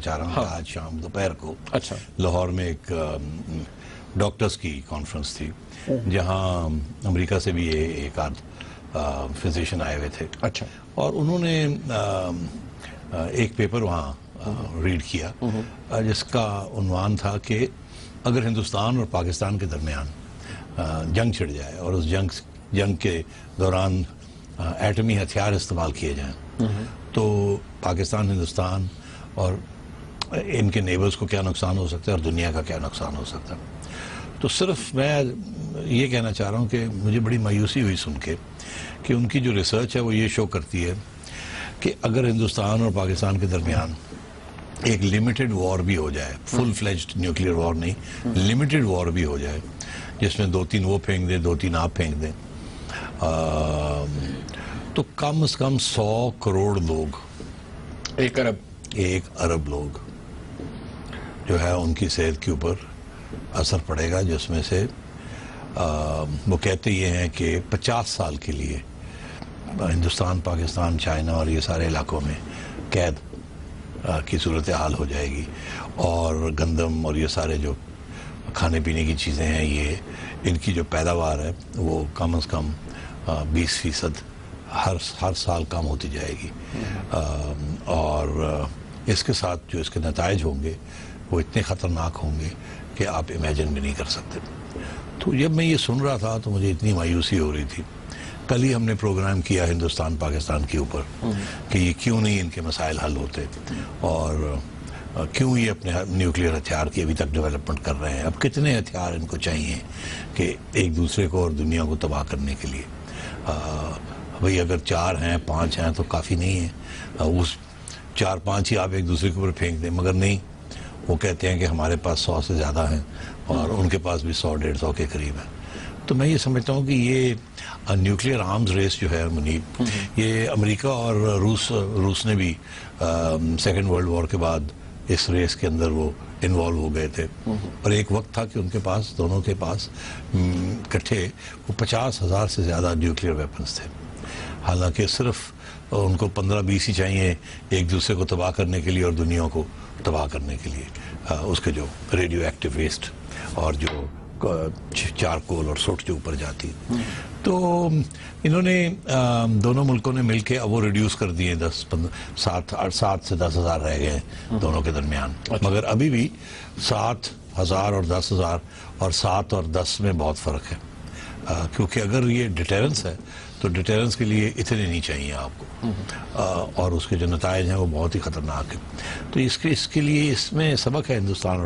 پہنچا رہا ہوں کہ آج شام دوپہر کو اچھا لاہور میں ایک ڈاکٹرز کی کانفرنس تھی جہاں امریکہ سے بھی ایک آدھ فزیشین آئے ہوئے تھے. اچھا اور انہوں نے ایک پیپر وہاں ریڈ کیا جس کا عنوان تھا کہ اگر ہندوستان اور پاکستان کے درمیان جنگ چھڑ جائے اور اس جنگ کے دوران ایٹمی ہتھیار استعمال کیے جائیں تو پاکستان، ہندوستان اور ان کے نیبرز کو کیا نقصان ہو سکتا ہے اور دنیا کا کیا نقصان ہو سکتا ہے. تو صرف میں یہ کہنا چاہ رہا ہوں کہ مجھے بڑی مایوسی ہوئی سن کے کہ ان کی جو ریسرچ ہے وہ یہ شو کرتی ہے کہ اگر ہندوستان اور پاکستان کے درمیان ایک لمیٹڈ وار بھی ہو جائے، فل فلیجڈ نیوکلیئر وار نہیں، لمیٹڈ وار بھی ہو جائے جس میں 2-3 وہ پھینک دیں 2-3 آپ پھینک دیں، تو کم از کم 100 کروڑ لوگ، 1 ارب لوگ جو ہے ان کی صحت کے اوپر اثر پڑے گا، جس میں سے وہ کہتے یہ ہیں کہ 50 سال کے لیے ہندوستان، پاکستان، چائنا اور یہ سارے علاقوں میں قید کی صورتحال ہو جائے گی. اور گندم اور یہ سارے جو کھانے پینے کی چیزیں ہیں، یہ ان کی جو پیداوار ہے وہ کم از کم 20% ہر سال کم ہوتی جائے گی. اور اس کے ساتھ جو اس کے نتائج ہوں گے وہ اتنے خطرناک ہوں گے کہ آپ امیجن بھی نہیں کر سکتے. تو جب میں یہ سن رہا تھا تو مجھے اتنی مایوسی ہو رہی تھی. کل ہی ہم نے پروگرام کیا ہندوستان پاکستان کے اوپر کہ یہ کیوں نہیں ان کے مسائل حل ہوتے اور کیوں یہ اپنے نیوکلیئر ہتھیار کی ابھی تک ڈیولپمنٹ کر رہے ہیں. اب کتنے ہتھیار ان کو چاہیے کہ ایک دوسرے کو اور دنیا کو تباہ کرنے کے لیے؟ بھئی اگر 4 ہیں 5 ہیں تو کافی نہیں ہے، اس 4-5 ہی آپ ایک دوسرے کے اوپر پھینک دیں. مگر نہیں، وہ کہتے ہیں کہ ہمارے پاس 100 سے زیادہ ہیں اور ان کے پاس بھی 100-150 کے قریب ہیں. تو میں یہ سمجھتا ہوں کہ یہ نیوکلیئر آرمز ریس جو ہے منیب، یہ امریکہ اور روس نے بھی سیکنڈ ورلڈ وار کے بعد اس ریس کے اندر وہ انوالو ہو گئے تھے. اور ایک وقت تھا کہ ان کے پاس، دونوں کے پاس کٹھے وہ 50,000 سے زیادہ نیوکلیئر ویپنز تھے. حالانکہ صرف ان کو 15-20 ہی چاہیے ایک دوسرے کو تباہ کرنے کے لیے اور دنیا کو تباہ کرنے کے لیے. اس کے جو ریڈیو ایکٹیو ویسٹ اور جو چارکول اور سوٹ جو اوپر جاتی، تو انہوں نے دونوں ملکوں نے مل کے اب وہ ریڈیوس کر دیے، 7 سے 10,000 رہ گئے ہیں دونوں کے درمیان. مگر ابھی بھی 7,000 اور 10,000 اور 7 اور 10 میں بہت فرق ہے. کیونکہ اگر یہ ڈیٹیرنس ہے تو ڈیٹیرنس کے لیے اتنے نہیں چاہیے آپ کو، اور اس کے جو نتائج ہیں وہ بہت ہی خطرناک ہیں. تو اس کے لیے اس میں سبق ہے ہندوستان اور